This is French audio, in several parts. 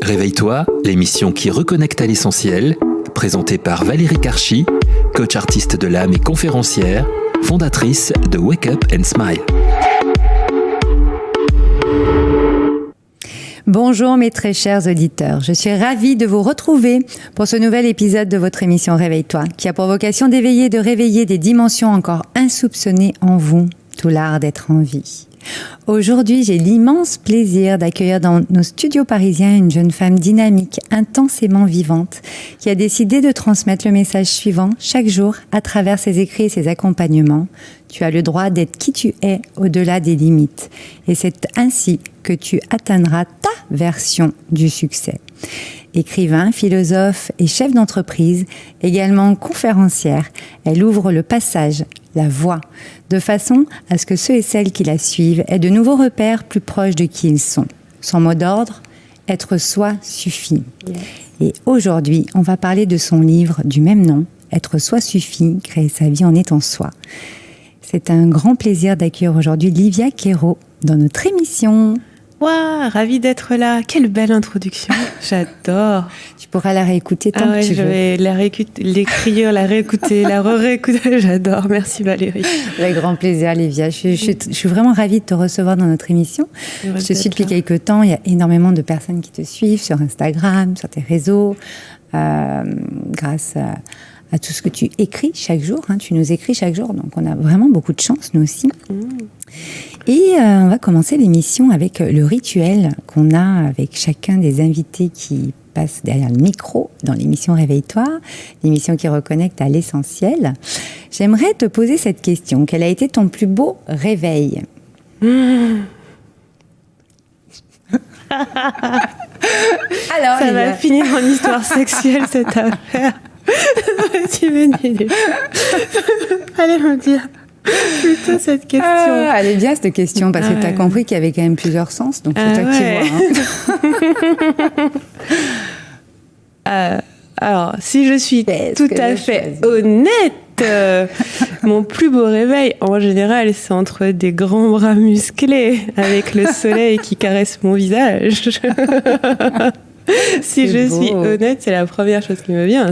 Réveille-toi, l'émission qui reconnecte à l'essentiel, présentée par Valérie Karchi, coach artiste de l'âme et conférencière, fondatrice de Wake Up and Smile. Bonjour mes très chers auditeurs, je suis ravie de vous retrouver pour ce nouvel épisode de votre émission Réveille-toi, qui a pour vocation d'éveiller et de réveiller des dimensions encore insoupçonnées en vous, tout l'art d'être en vie. Aujourd'hui, j'ai l'immense plaisir d'accueillir dans nos studios parisiens une jeune femme dynamique, intensément vivante, qui a décidé de transmettre le message suivant chaque jour à travers ses écrits et ses accompagnements. Tu as le droit d'être qui tu es au-delà des limites. Et c'est ainsi que tu atteindras ta version du succès. Écrivain, philosophe et chef d'entreprise, également conférencière, elle ouvre le passage, la voie, de façon à ce que ceux et celles qui la suivent aient de nouveaux repères plus proches de qui ils sont. Son mot d'ordre, être soi suffit. Yes. Et aujourd'hui, on va parler de son livre du même nom, Être soi suffit, créer sa vie en étant soi. C'est un grand plaisir d'accueillir aujourd'hui Livia Quero dans notre émission. Waouh, ravie d'être là. Quelle belle introduction. J'adore. Tu pourras la réécouter tant que tu veux. Je vais l'écrire, la réécouter, la réécouter. J'adore. Merci Valérie. Avec grand plaisir, Livia. Je suis vraiment ravie de te recevoir dans notre émission. Je te suis depuis quelques temps. Il y a énormément de personnes qui te suivent sur Instagram, sur tes réseaux, grâce à tout ce que tu écris chaque jour. Tu nous écris chaque jour, donc on a vraiment beaucoup de chance, nous aussi. Et on va commencer l'émission avec le rituel qu'on a avec chacun des invités qui passent derrière le micro dans l'émission Réveille-toi, l'émission qui reconnecte à l'essentiel. J'aimerais te poser cette question. Quel a été ton plus beau réveil ? Alors, ça va finir en histoire sexuelle, cette affaire. Tu veux dire. Allez me dire plutôt cette question. Elle est bien cette question parce que tu as compris qu'il y avait quand même plusieurs sens, donc c'est toi qui vois. Alors, si je suis tout à fait honnête, mon plus beau réveil, en général, c'est entre des grands bras musclés avec le soleil qui caresse mon visage. Si je suis honnête, c'est la première chose qui me vient.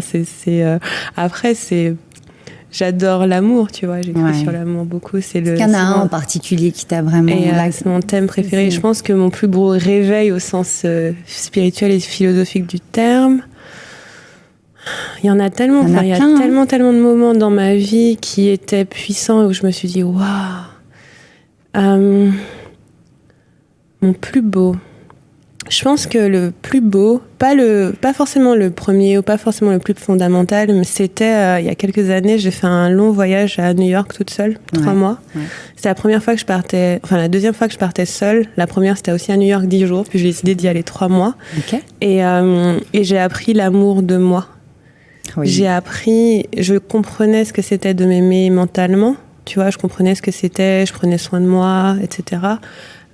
Après, j'adore l'amour, tu vois. J'écris sur l'amour beaucoup. Est-ce qu'il y en a un en particulier qui t'a vraiment... c'est mon thème préféré. Je pense que mon plus beau réveil au sens spirituel et philosophique du terme, il y en a tellement. Il y a tellement de moments dans ma vie qui étaient puissants où je me suis dit, waouh. Mon plus beau... Je pense que le plus beau, pas forcément le premier ou pas forcément le plus fondamental, mais c'était il y a quelques années, j'ai fait un long voyage à New York toute seule, 3 mois. Ouais. C'était la première fois que je partais, la deuxième fois que je partais seule. La première, c'était aussi à New York 10 jours, puis j'ai décidé d'y aller 3 mois. Okay. Et j'ai appris l'amour de moi. Oui. Je comprenais ce que c'était de m'aimer mentalement, tu vois, je comprenais ce que c'était, je prenais soin de moi, etc.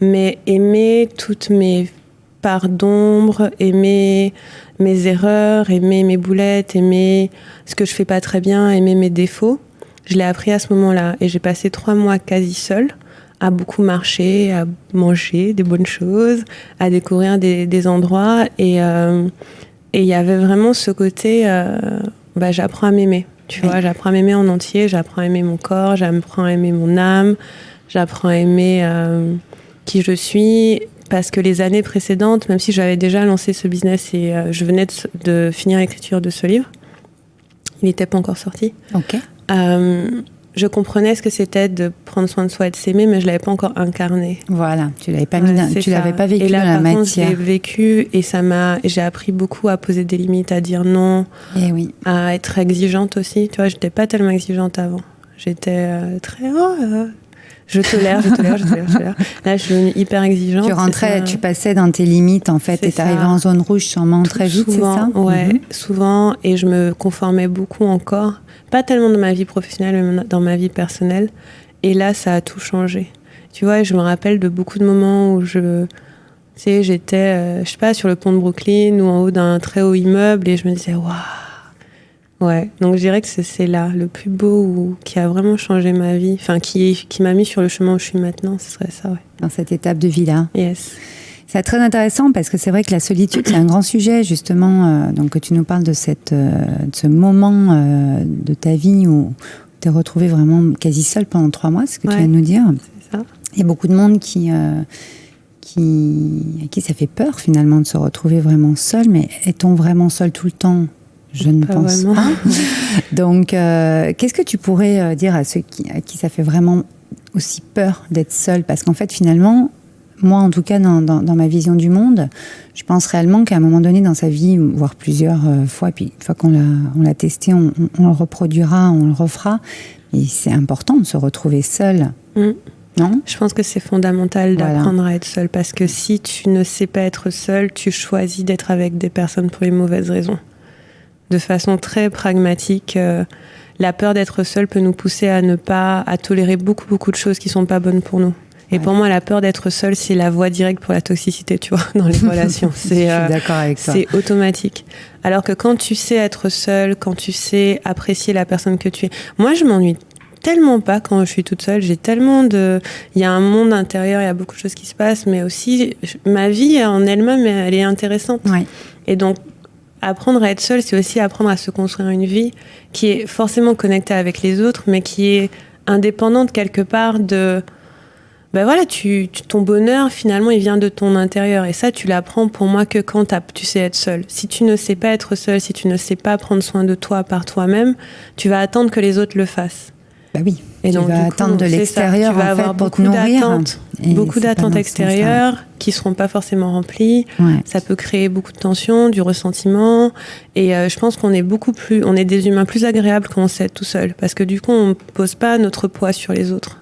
Mais aimer toutes mes part d'ombre, aimer mes erreurs, aimer mes boulettes, aimer ce que je fais pas très bien, aimer mes défauts. Je l'ai appris à ce moment-là et j'ai passé 3 mois quasi seule à beaucoup marcher, à manger des bonnes choses, à découvrir des endroits et il y avait vraiment ce côté j'apprends à m'aimer. Tu vois, j'apprends à m'aimer en entier, j'apprends à aimer mon corps, j'apprends à aimer mon âme, j'apprends à aimer qui je suis. Parce que les années précédentes, même si j'avais déjà lancé ce business et je venais de finir l'écriture de ce livre, il n'était pas encore sorti. Okay. Je comprenais ce que c'était de prendre soin de soi et de s'aimer, mais je ne l'avais pas encore incarné. Voilà, tu l'avais pas l'avais pas vécu et là, dans la matière. Contre, je l'ai vécu et j'ai appris beaucoup à poser des limites, à dire non, à être exigeante aussi. Tu vois, je n'étais pas tellement exigeante avant. J'étais très... Je tolère. Là, je suis devenue hyper exigeante. Tu passais dans tes limites, en fait, et t'arrivais en zone rouge sûrement très vite, souvent, c'est ça ? Ouais, souvent, et je me conformais beaucoup encore. Pas tellement dans ma vie professionnelle, mais dans ma vie personnelle. Et là, ça a tout changé. Tu vois, je me rappelle de beaucoup de moments où j'étais, sur le pont de Brooklyn ou en haut d'un très haut immeuble et je me disais, waouh. Ouais, donc je dirais que c'est là, le plus beau ou qui a vraiment changé ma vie, qui m'a mis sur le chemin où je suis maintenant, ce serait ça, ouais. Dans cette étape de vie-là. Yes. C'est très intéressant parce que c'est vrai que la solitude, c'est un grand sujet, justement. Donc, que tu nous parles de ce moment de ta vie où tu t'es retrouvée vraiment quasi seule pendant 3 mois, c'est ce que tu viens de nous dire. C'est ça. Il y a beaucoup de monde à qui ça fait peur, finalement, de se retrouver vraiment seule. Mais est-on vraiment seul tout le temps ? Je ne pense vraiment. pas. Donc, qu'est-ce que tu pourrais dire à ceux à qui ça fait vraiment aussi peur d'être seul ? Parce qu'en fait, finalement, moi, en tout cas, dans ma vision du monde, je pense réellement qu'à un moment donné dans sa vie, voire plusieurs fois, puis une fois qu'on l'a testé, on le reproduira, on le refera. Et c'est important de se retrouver seul. Non ? Je pense que c'est fondamental d'apprendre à être seul, parce que si tu ne sais pas être seul, tu choisis d'être avec des personnes pour les mauvaises raisons. De façon très pragmatique, la peur d'être seul peut nous pousser à tolérer beaucoup de choses qui sont pas bonnes pour nous. Et pour moi, la peur d'être seul, c'est la voie directe pour la toxicité, tu vois, dans les relations. Je suis d'accord avec ça. C'est automatique. Alors que quand tu sais être seul, quand tu sais apprécier la personne que tu es... Moi, je m'ennuie tellement pas quand je suis toute seule. Il y a un monde intérieur, il y a beaucoup de choses qui se passent, mais aussi, ma vie en elle-même, elle est intéressante. Ouais. Et donc, apprendre à être seul, c'est aussi apprendre à se construire une vie qui est forcément connectée avec les autres, mais qui est indépendante quelque part de... Ben voilà, ton bonheur, finalement, il vient de ton intérieur. Et ça, tu l'apprends pour moi que quand tu sais être seul. Si tu ne sais pas être seul, si tu ne sais pas prendre soin de toi par toi-même, tu vas attendre que les autres le fassent. Bah oui, et tu donc, vas attendre de l'extérieur, tu vas avoir beaucoup d'attentes extérieures qui ne seront pas forcément remplies. Ouais. Ça peut créer beaucoup de tensions, du ressentiment. Et je pense qu'on est on est des humains plus agréables quand on sait être tout seul. Parce que du coup, on ne pose pas notre poids sur les autres.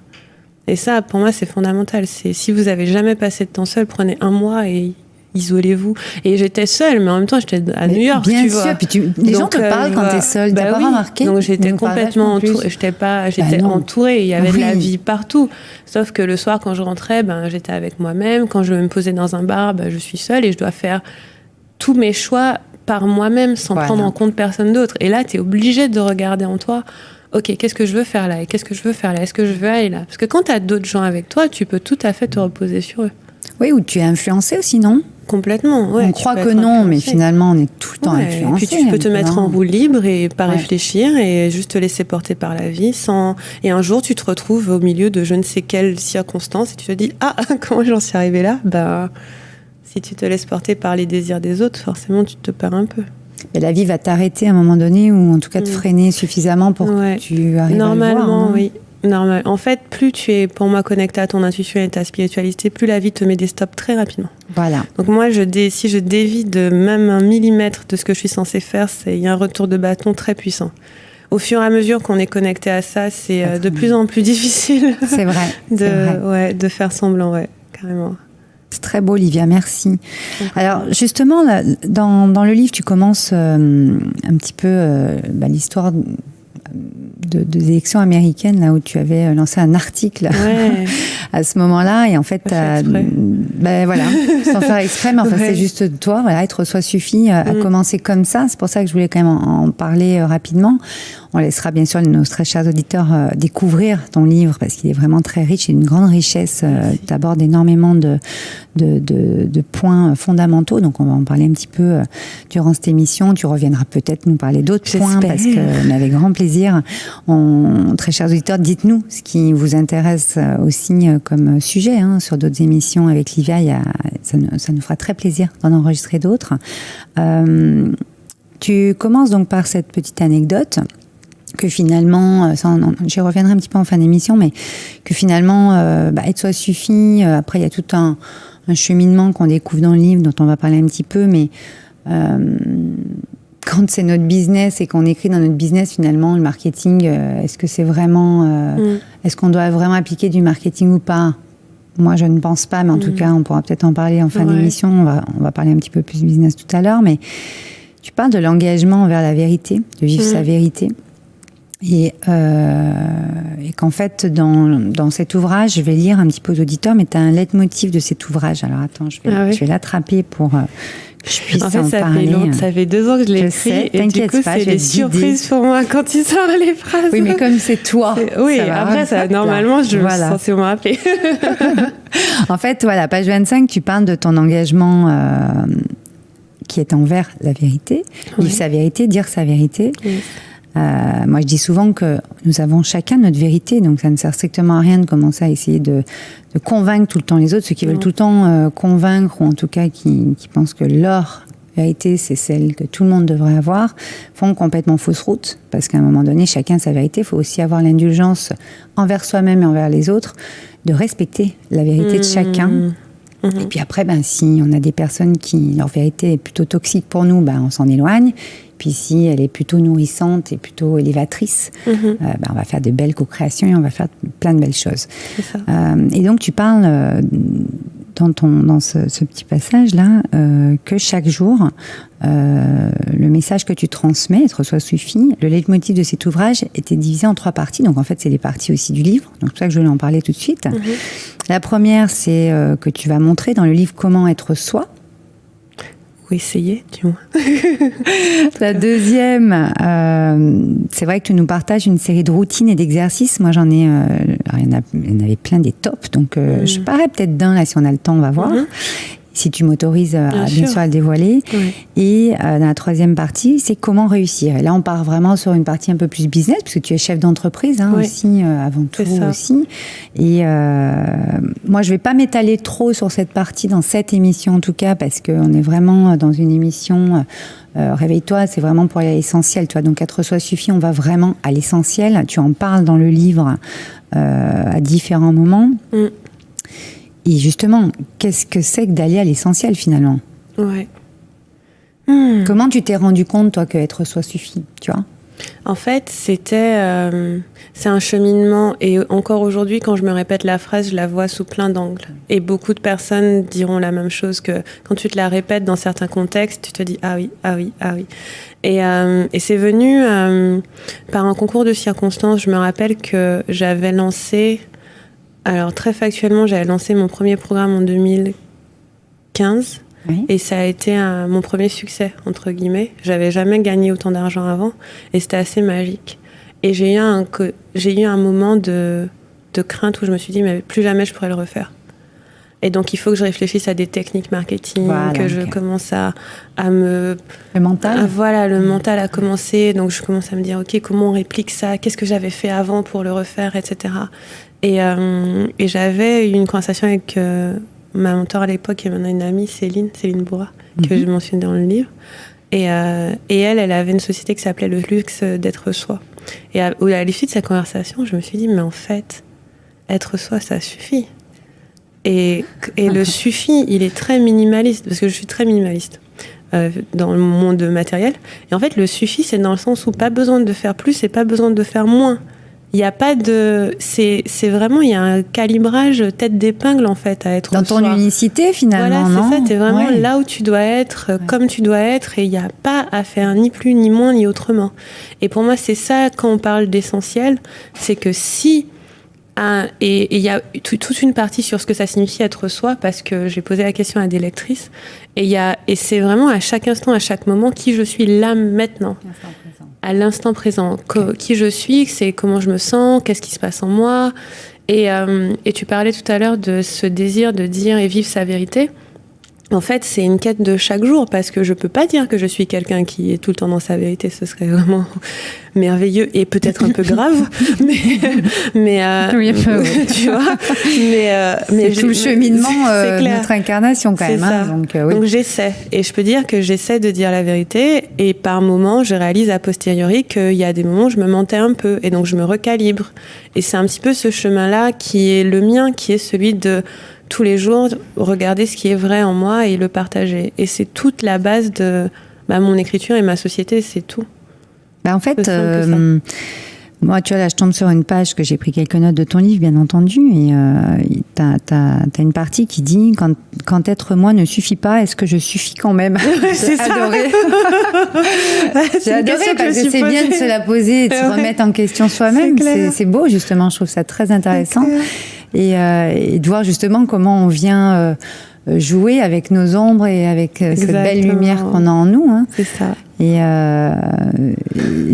Et ça, pour moi, c'est fondamental. Si vous avez jamais passé de temps seul, prenez 1 mois et isolez-vous. Et j'étais seule, mais en même temps, j'étais à New York, bien tu sûr. vois. Puis les gens te parlent quand t'es seule. T'as pas remarqué ? Donc j'étais complètement entourée. J'étais entourée. Il y avait de la vie partout. Sauf que le soir, quand je rentrais, j'étais avec moi-même. Quand je me posais dans un bar, je suis seule et je dois faire tous mes choix par moi-même, sans prendre en compte personne d'autre. Et là, t'es obligée de regarder en toi. Ok, qu'est-ce que je veux faire là ? Et qu'est-ce que je veux faire là ? Est-ce que je veux aller là ? Parce que quand tu as d'autres gens avec toi, tu peux tout à fait te reposer sur eux. Oui, ou tu es influencé aussi, non ? Complètement, ouais. On croit que non, mais finalement, on est tout le temps influencé. Et puis tu peux te mettre en roue libre et pas réfléchir et juste te laisser porter par la vie. Et un jour, tu te retrouves au milieu de je ne sais quelle circonstance et tu te dis « Ah, comment j'en suis arrivée là ?» Si tu te laisses porter par les désirs des autres, forcément, tu te perds un peu. Et la vie va t'arrêter à un moment donné, ou en tout cas te freiner suffisamment pour que tu arrives à le voir. Normalement, oui. En fait, plus tu es, pour moi, connecté à ton intuition et ta spiritualité, plus la vie te met des stops très rapidement. Voilà. Donc moi, si je dévie de même 1 millimètre de ce que je suis censée faire, il y a un retour de bâton très puissant. Au fur et à mesure qu'on est connecté à ça, c'est de plus en plus difficile. C'est vrai. De faire semblant, carrément. C'est très beau, Olivia, merci. Alors, justement, là, dans le livre, tu commences un petit peu l'histoire des élections américaines, là où tu avais lancé un article à ce moment-là. Et en fait, sans faire exprès, mais c'est juste toi, être soi suffit, à commencer comme ça. C'est pour ça que je voulais quand même en parler rapidement. On laissera bien sûr nos très chers auditeurs découvrir ton livre parce qu'il est vraiment très riche et d'une grande richesse. Tu abordes énormément de points fondamentaux. Donc on va en parler un petit peu durant cette émission. Tu reviendras peut-être nous parler d'autres points parce qu'on avait grand plaisir. Très chers auditeurs, dites-nous ce qui vous intéresse aussi comme sujet sur d'autres émissions avec Livia. Ça nous fera très plaisir d'en enregistrer d'autres. Tu commences donc par cette petite anecdote que finalement, j'y reviendrai un petit peu en fin d'émission, mais que finalement, être soi suffit. Après, il y a tout un cheminement qu'on découvre dans le livre, dont on va parler un petit peu, mais quand c'est notre business et qu'on écrit dans notre business, finalement, le marketing, est-ce que c'est vraiment... Est-ce qu'on doit vraiment appliquer du marketing ou pas ? Moi, je ne pense pas, mais en tout cas, on pourra peut-être en parler en fin d'émission. On va parler un petit peu plus business tout à l'heure, mais tu parles de l'engagement envers la vérité, de vivre sa vérité. Et qu'en fait, dans cet ouvrage, je vais lire un petit peu aux auditeurs, mais tu as un leitmotiv de cet ouvrage. Alors attends, je vais l'attraper pour je puisse en fait, en parler. Ça fait 2 ans que je l'ai écrit et du coup, c'est des surprises pour moi quand il sort les phrases. Oui, mais comme c'est toi. Oui, après, normalement, je suis censée me rappeler. En fait, voilà, page 25, tu parles de ton engagement qui est envers la vérité, vivre sa vérité, dire sa vérité. Oui. Moi, je dis souvent que nous avons chacun notre vérité, donc ça ne sert strictement à rien de commencer à essayer de convaincre tout le temps les autres, ceux qui veulent tout le temps convaincre, ou en tout cas qui pensent que leur vérité, c'est celle que tout le monde devrait avoir, font complètement fausse route, parce qu'à un moment donné, chacun a sa vérité. Il faut aussi avoir l'indulgence envers soi-même et envers les autres, de respecter la vérité de chacun. Et puis après, si on a des personnes qui, leur vérité est plutôt toxique pour nous, on s'en éloigne. Puis si elle est plutôt nourrissante et plutôt élévatrice, on va faire de belles co-créations et on va faire plein de belles choses. C'est ça. Et donc tu parles dans ce petit passage-là que chaque jour, le message que tu transmets, être soi suffit, le leitmotiv de cet ouvrage était divisé en 3 parties. Donc en fait, c'est les parties aussi du livre. Donc c'est pour ça que je voulais en parler tout de suite. La première, c'est que tu vas montrer dans le livre comment être soi. Essayer, du moins. La deuxième, c'est vrai que tu nous partages une série de routines et d'exercices. Moi, j'en ai... il y en avait plein des tops, donc je parlerai peut-être d'un, là, si on a le temps, on va voir. Si tu m'autorises bien sûr à le dévoiler. Oui. Et dans la troisième partie, c'est comment réussir. Et là, on part vraiment sur une partie un peu plus business, puisque tu es chef d'entreprise aussi, avant tout aussi. Et moi, je ne vais pas m'étaler trop sur cette partie dans cette émission, en tout cas, parce qu'on est vraiment dans une émission... Réveille-toi, c'est vraiment pour aller à l'essentiel. Donc, être soi suffit, on va vraiment à l'essentiel. Tu en parles dans le livre à différents moments. Et justement, qu'est-ce que c'est que d'aller à l'essentiel, finalement ? Ouais. Comment tu t'es rendu compte, toi, que être soi suffit, tu vois ? En fait, c'est un cheminement. Et encore aujourd'hui, quand je me répète la phrase, je la vois sous plein d'angles. Et beaucoup de personnes diront la même chose, que quand tu te la répètes dans certains contextes, tu te dis « ah oui, ah oui, ah oui ». Et c'est venu par un concours de circonstances. Je me rappelle que j'avais lancé... Alors, très factuellement, j'avais lancé mon premier programme en 2015 et ça a été mon premier succès, entre guillemets. J'avais jamais gagné autant d'argent avant et c'était assez magique. Et j'ai eu un moment de crainte où je me suis dit, mais plus jamais je pourrais le refaire. Et donc, il faut que je réfléchisse à des techniques marketing, que je commence à me... Le mental ? Le mental a commencé. Donc, je commence à me dire, OK, comment on réplique ça ? Qu'est-ce que j'avais fait avant pour le refaire, etc. Et j'avais eu une conversation avec ma mentor à l'époque, et maintenant une amie, Céline Bourra, que je mentionne dans le livre. Et elle avait une société qui s'appelait Le Luxe d'être soi. Et à l'issue de cette conversation, je me suis dit, mais en fait, être soi, ça suffit. Et le suffit, il est très minimaliste, parce que je suis très minimaliste dans le monde matériel. Et en fait, le suffit, c'est dans le sens où pas besoin de faire plus et pas besoin de faire moins. Il n'y a pas de... C'est vraiment, il y a un calibrage tête d'épingle, en fait, à être dans ton unicité, finalement, non ? Voilà, c'est ça, t'es vraiment là où tu dois être, comme tu dois être, et il n'y a pas à faire ni plus, ni moins, ni autrement. Et pour moi, c'est ça, quand on parle d'essentiel, c'est que si... et il y a toute une partie sur ce que ça signifie être soi, parce que j'ai posé la question à des lectrices, et c'est vraiment à chaque instant, à chaque moment, qui je suis là maintenant. À l'instant présent. Qui je suis, c'est comment je me sens, qu'est-ce qui se passe en moi. Et tu parlais tout à l'heure de ce désir de dire et vivre sa vérité. En fait, c'est une quête de chaque jour, parce que je peux pas dire que je suis quelqu'un qui est tout le temps dans sa vérité. Ce serait vraiment merveilleux et peut-être un peu grave, mais oui, tu vois. Mais c'est tout le cheminement de notre incarnation quand même. Donc j'essaie, et je peux dire que j'essaie de dire la vérité, et par moments, je réalise a posteriori qu'il y a des moments où je me mentais un peu, et donc je me recalibre. Et c'est un petit peu ce chemin-là qui est le mien, qui est celui de tous les jours, regarder ce qui est vrai en moi et le partager. Et c'est toute la base de mon écriture et ma société, c'est tout. En fait, moi, tu vois, là, je tombe sur une page que j'ai pris quelques notes de ton livre, bien entendu, et t'as une partie qui dit quand être moi ne suffit pas, est-ce que je suffis quand même ? C'est ça. Adoré. J'ai adoré parce que c'est bien de se la poser et de se remettre en question soi-même. C'est beau, justement, je trouve ça très intéressant. Et de voir justement comment on vient jouer avec nos ombres et avec cette belle lumière qu'on a en nous. Hein. C'est ça. Et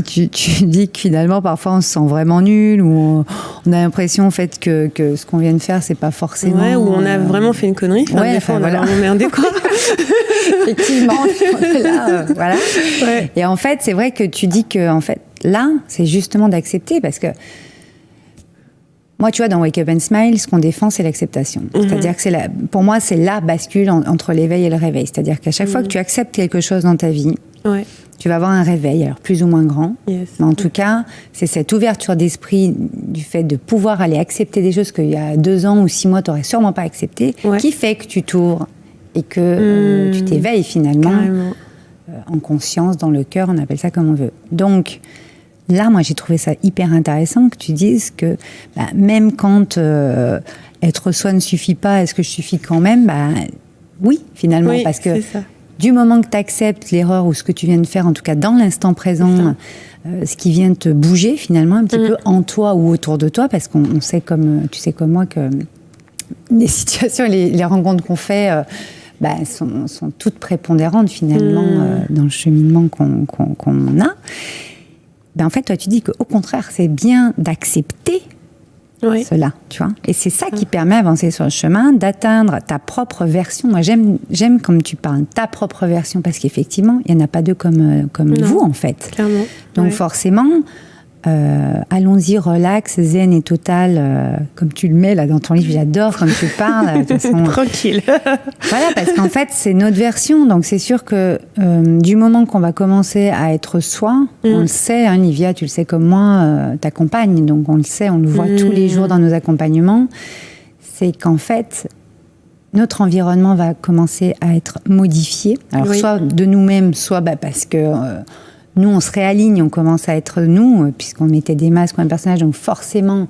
tu dis que finalement, parfois, on se sent vraiment nul ou on a l'impression en fait, que ce qu'on vient de faire, c'est pas forcément... Ouais, ou on a vraiment fait une connerie. Enfin, des fois, on a vraiment merdé, quoi. Effectivement, là, voilà. Ouais. Et en fait, c'est vrai que tu dis que en fait, là, c'est justement d'accepter parce que moi, tu vois, dans Wake Up and Smile, ce qu'on défend, c'est l'acceptation. C'est-à-dire que pour moi, c'est la bascule entre l'éveil et le réveil. C'est-à-dire qu'à chaque fois que tu acceptes quelque chose dans ta vie, tu vas avoir un réveil, alors plus ou moins grand. Yes. Mais en tout cas, c'est cette ouverture d'esprit du fait de pouvoir aller accepter des choses qu'il y a 2 ans ou 6 mois, tu n'aurais sûrement pas accepté, qui fait que tu t'ouvres et que tu t'éveilles finalement en conscience, dans le cœur, on appelle ça comme on veut. Donc, là, moi, j'ai trouvé ça hyper intéressant que tu dises que même quand être soi ne suffit pas, est-ce que je suffis quand même ? Oui, finalement, parce que du moment que tu acceptes l'erreur ou ce que tu viens de faire, en tout cas dans l'instant présent, ce qui vient te bouger finalement un petit peu en toi ou autour de toi, parce qu'on sait, tu sais comme moi, que les situations, les rencontres qu'on fait... sont toutes prépondérantes finalement dans le cheminement qu'on a. En fait, toi, tu dis qu'au contraire, c'est bien d'accepter cela, tu vois. Et c'est ça qui permet d'avancer sur le chemin, d'atteindre ta propre version. Moi, j'aime comme tu parles, ta propre version, parce qu'effectivement, il n'y en a pas deux comme vous, en fait. Clairement. Donc, forcément... allons-y, relax, zen et total, comme tu le mets là dans ton livre, j'adore comme tu parles. De façon, tranquille. Voilà, parce qu'en fait, c'est notre version. Donc, c'est sûr que du moment qu'on va commencer à être soi, on le sait, hein, Livia, tu le sais comme moi, ta compagne, donc on le sait, on le voit tous les jours dans nos accompagnements, c'est qu'en fait, notre environnement va commencer à être modifié. Alors, soit de nous-mêmes, soit parce que... nous, on se réaligne, on commence à être nous, puisqu'on mettait des masques ou un personnage, donc forcément,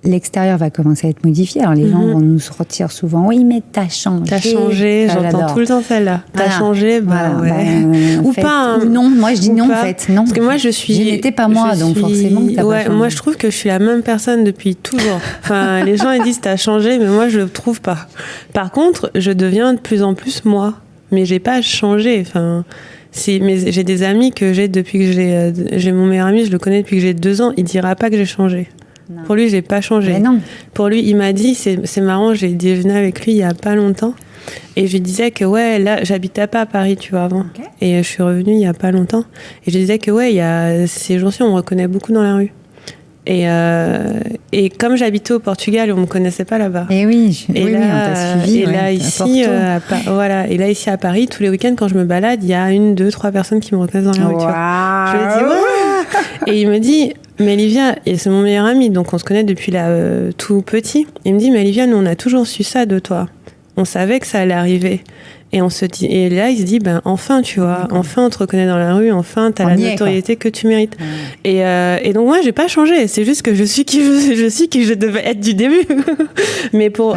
l'extérieur va commencer à être modifié. Alors, les gens vont nous sortir souvent, oui, mais t'as changé. T'as changé, j'entends tout le temps celle-là. T'as changé, ou fait, pas. Non, moi je dis non, en fait, non. Parce que moi, je n'étais pas moi, donc forcément, t'as pas changé. Moi, je trouve que je suis la même personne depuis toujours. Enfin, les gens, ils disent t'as changé, mais moi, je le trouve pas. Par contre, je deviens de plus en plus moi. Mais j'ai pas changé, enfin... mais j'ai des amis que j'ai depuis que j'ai mon meilleur ami, je le connais depuis que j'ai 2 ans, il dira pas que j'ai changé. Non. Pour lui, j'ai pas changé. Non. Pour lui, il m'a dit, c'est marrant, j'ai déjeuné avec lui il y a pas longtemps, et je lui disais que là, j'habitais pas à Paris, tu vois, avant, et je suis revenue il y a pas longtemps, et je lui disais que il y a ces jours-ci, on me reconnaît beaucoup dans la rue. Et comme j'habitais au Portugal, on me connaissait pas là-bas. Et oui, on t'a suivi. Et là ici, et là ici à Paris, tous les week-ends quand je me balade, il y a 1, 2, 3 personnes qui me reconnaissent dans la rue. Je lui dis ouais. Et il me dit, mais Livia, et c'est mon meilleur ami, donc on se connaît depuis tout petit. Il me dit, mais Livia, nous on a toujours su ça de toi. On savait que ça allait arriver. Et on se dit, et là, il se dit, enfin, tu vois, enfin, on te reconnaît dans la rue, enfin, t'as la notoriété que tu mérites. Et donc, moi, j'ai pas changé. C'est juste que je suis qui je devais être du début. Mais pour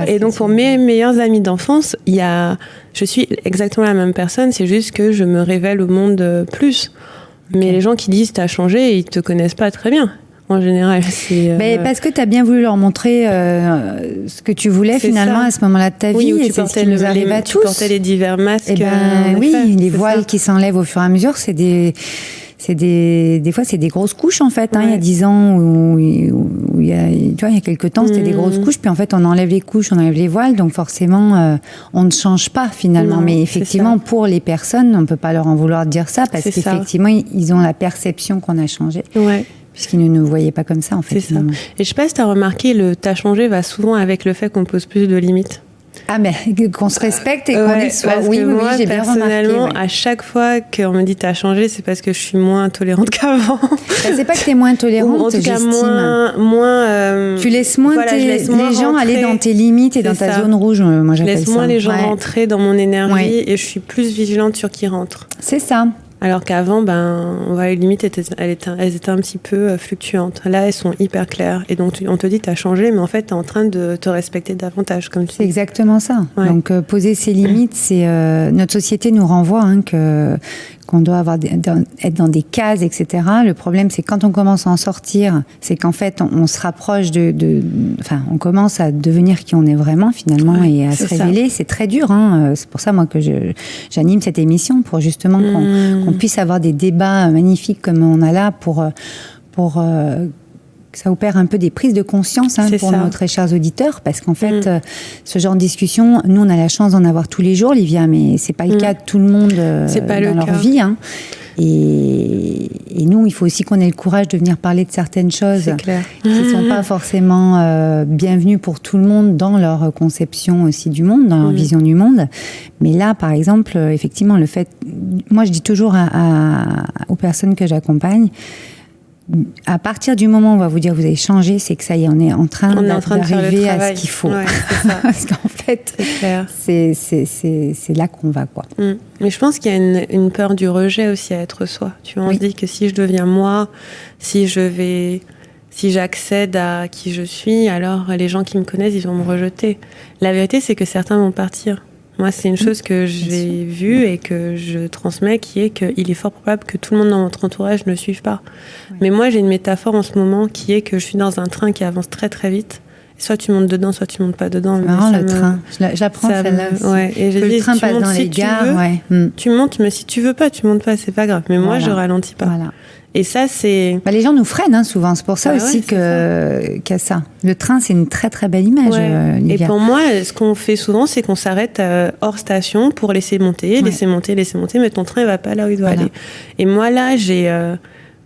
mes meilleurs amis d'enfance, je suis exactement la même personne. C'est juste que je me révèle au monde plus. Mais les gens qui disent, t'as changé, ils te connaissent pas très bien. En général, c'est... parce que tu as bien voulu leur montrer ce que tu voulais finalement à ce moment-là de ta vie. Et c'est ce qui nous arrive à tous. Tu portais les divers masques. Les voiles qui s'enlèvent au fur et à mesure, des fois, c'est des grosses couches, en fait. Il y a 10 ans, où il y a quelques temps, c'était des grosses couches. Puis, en fait, on enlève les couches, on enlève les voiles. Donc, forcément, on ne change pas, finalement. Mais effectivement, pour les personnes, on ne peut pas leur en vouloir de dire ça. Parce qu'effectivement, ils ont la perception qu'on a changé. Ouais. Puisqu'ils ne nous voyaient pas comme ça, en fait. C'est ça. Et je sais pas si tu as remarqué, le t'as changé va souvent avec le fait qu'on pose plus de limites. Ah, mais qu'on se respecte et qu'on y soit. Oui, moi, j'ai bien remarqué. Personnellement, à chaque fois qu'on me dit t'as changé, c'est parce que je suis moins tolérante qu'avant. C'est pas que t'es moins tolérante, en tout cas, moins tu laisses moins les gens aller dans tes limites et dans ta zone rouge. Moi, j'appelle ça. Je laisse moins les gens rentrer dans mon énergie et je suis plus vigilante sur qui rentre. C'est ça. Alors qu'avant, les limites elles étaient un petit peu fluctuantes. Là, elles sont hyper claires. Et donc, on te dit, t'as changé, mais en fait, t'es en train de te respecter davantage, comme tu dis. C'est exactement ça. Ouais. Donc, poser ses limites, notre société nous renvoie que qu'on doit être dans des cases, etc. Le problème, c'est quand on commence à en sortir, c'est qu'en fait, on se rapproche on commence à devenir qui on est vraiment, finalement, et à se révéler. C'est très dur, hein. C'est pour ça, moi, que j'anime cette émission, pour justement qu'on puisse avoir des débats magnifiques comme on a là, pour que ça opère un peu des prises de conscience pour nos très chers auditeurs, parce qu'en fait, ce genre de discussion, nous, on a la chance d'en avoir tous les jours, Livia, mais c'est pas le cas de tout le monde dans leur vie. Hein. Et nous, il faut aussi qu'on ait le courage de venir parler de certaines choses qui ne sont pas forcément bienvenues pour tout le monde dans leur conception aussi du monde, dans leur vision du monde. Mais là, par exemple, effectivement, le fait... Moi, je dis toujours aux personnes que j'accompagne, à partir du moment où on va vous dire que vous avez changé, c'est que ça y est, on est en train d'arriver à ce qu'il faut. Ouais, c'est ça. Parce qu'en fait, c'est là qu'on va, quoi. Mais je pense qu'il y a une peur du rejet aussi à être soi. Tu vois, on se dit que si je deviens moi, si j'accède à qui je suis, alors les gens qui me connaissent, ils vont me rejeter. La vérité, c'est que certains vont partir. Moi, c'est une chose que j'ai vue et que je transmets, qui est qu'il est fort probable que tout le monde dans votre entourage ne suive pas. Oui. Mais moi, j'ai une métaphore en ce moment qui est que je suis dans un train qui avance très très vite. Soit tu montes dedans, soit tu montes pas dedans. C'est marrant, le train. Je l'apprends celle-là aussi. Ouais. Et j'ai dit, le train passe dans les gares. Tu montes, mais si tu veux pas, tu montes pas, c'est pas grave. Mais moi, je ralentis pas. Voilà. Et ça, c'est... les gens nous freinent souvent. C'est pour ça aussi qu'il y a ça. Le train, c'est une très très belle image. Et pour moi, ce qu'on fait souvent, c'est qu'on s'arrête hors station pour laisser monter, laisser monter, mais ton train, il va pas là où il doit aller. Et moi, là, j'ai...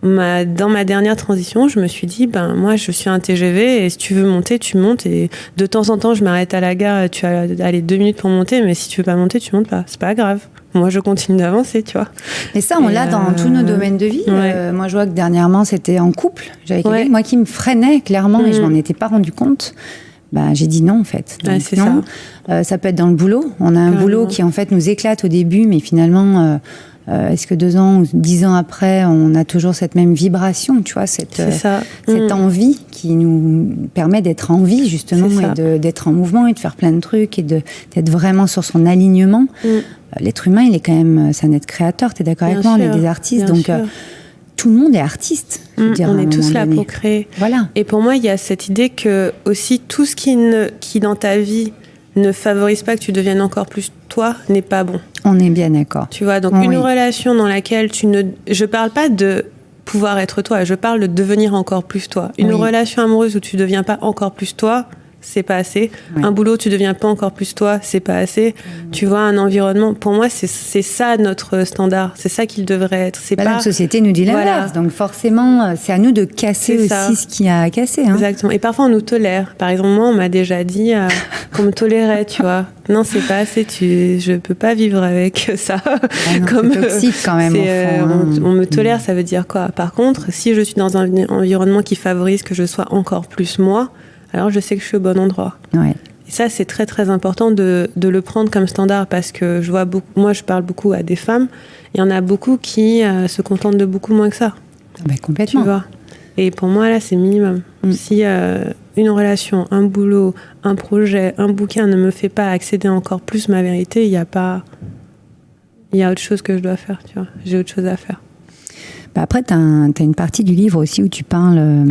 dans ma dernière transition, je me suis dit, moi, je suis un TGV et si tu veux monter, tu montes. Et de temps en temps, je m'arrête à la gare, tu as 2 minutes pour monter, mais si tu veux pas monter, tu montes pas. C'est pas grave. Moi, je continue d'avancer, tu vois. Et ça, on l'a dans tous nos domaines de vie. Moi, je vois que dernièrement, c'était en couple. J'avais quelqu'un, moi, qui me freinait clairement et je m'en étais pas rendu compte. J'ai dit non, en fait. Donc, c'est non. Ça peut être dans le boulot. On a un boulot qui, en fait, nous éclate au début, mais finalement... est-ce que 2 ans ou 10 ans après, on a toujours cette même vibration, tu vois, cette envie qui nous permet d'être en vie, justement, et d'être en mouvement et de faire plein de trucs et d'être vraiment sur son alignement. L'être humain, il est quand même, c'est un être créateur, tu es d'accord avec moi, on est des artistes, donc tout le monde est artiste. On est tous là pour créer. Voilà. Et pour moi, il y a cette idée que aussi tout ce qui dans ta vie ne favorise pas que tu deviennes encore plus toi, n'est pas bon. On est bien d'accord. Tu vois, donc une relation dans laquelle je parle pas de pouvoir être toi, je parle de devenir encore plus toi. Une relation amoureuse où tu deviens pas encore plus toi, c'est pas assez. Un boulot, tu deviens pas encore plus toi, c'est pas assez. Tu vois, un environnement, pour moi, c'est ça notre standard. C'est ça qu'il devrait être. C'est pas... La société nous dit l'inverse. Donc forcément, c'est à nous de casser aussi ce qu'il y a à casser. Exactement. Et parfois, on nous tolère. Par exemple, moi, on m'a déjà dit qu'on me tolérait, tu vois. Non, c'est pas assez. Je peux pas vivre avec ça. C'est toxique quand même. On me tolère, ça veut dire quoi? Par contre, si je suis dans un environnement qui favorise que je sois encore plus moi, alors je sais que je suis au bon endroit. Et ça, c'est très très important de le prendre comme standard, parce que je vois moi, je parle beaucoup à des femmes, il y en a beaucoup qui se contentent de beaucoup moins que ça. Complètement. Tu vois. Et pour moi, là, c'est minimum. Si une relation, un boulot, un projet, un bouquin ne me fait pas accéder encore plus ma vérité, il y a autre chose que je dois faire, tu vois. J'ai autre chose à faire. Après, t'as une partie du livre aussi où tu parles...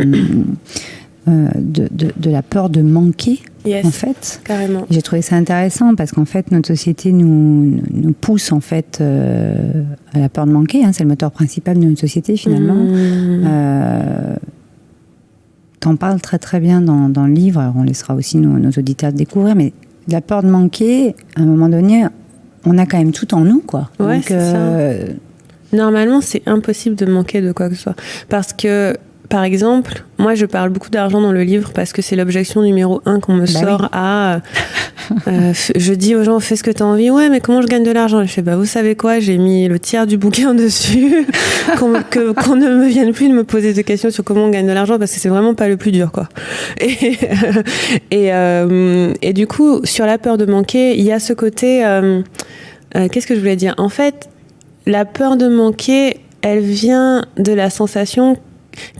de la peur de manquer, en fait. Carrément. J'ai trouvé ça intéressant parce qu'en fait, notre société nous pousse en fait à la peur de manquer. C'est le moteur principal de notre société finalement. T'en parles très très bien dans le livre. Alors, on laissera aussi nos auditeurs découvrir, mais la peur de manquer, à un moment donné, on a quand même tout en nous, quoi. Ouais, donc, c'est ça. Normalement, c'est impossible de manquer de quoi que ce soit, parce que par exemple, moi je parle beaucoup d'argent dans le livre parce que c'est l'objection numéro 1 qu'on me sort à... je dis aux gens, fais ce que tu as envie. Ouais, mais comment je gagne de l'argent? Je fais, vous savez quoi, j'ai mis le tiers du bouquin dessus, qu'on ne me vienne plus de me poser des questions sur comment on gagne de l'argent, parce que c'est vraiment pas le plus dur, quoi. Et du coup, sur la peur de manquer, il y a ce côté... qu'est-ce que je voulais dire? En fait, la peur de manquer, elle vient de la sensation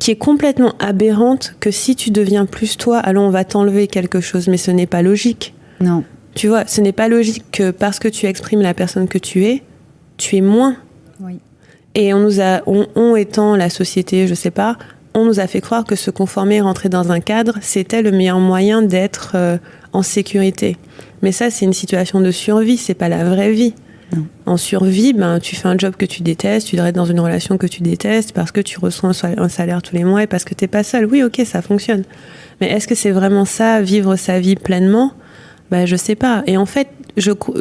qui est complètement aberrante que si tu deviens plus toi, alors on va t'enlever quelque chose, mais ce n'est pas logique. Non. Tu vois, ce n'est pas logique que parce que tu exprimes la personne que tu es moins. Oui. Et on étant la société, je sais pas, on nous a fait croire que se conformer, rentrer dans un cadre, c'était le meilleur moyen d'être en sécurité. Mais ça, c'est une situation de survie, c'est pas la vraie vie. Non. En survie, tu fais un job que tu détestes, tu restes dans une relation que tu détestes parce que tu reçois un salaire tous les mois et parce que t'es pas seul. Oui, ok, ça fonctionne. Mais est-ce que c'est vraiment ça, vivre sa vie pleinement ? Je sais pas. Et en fait,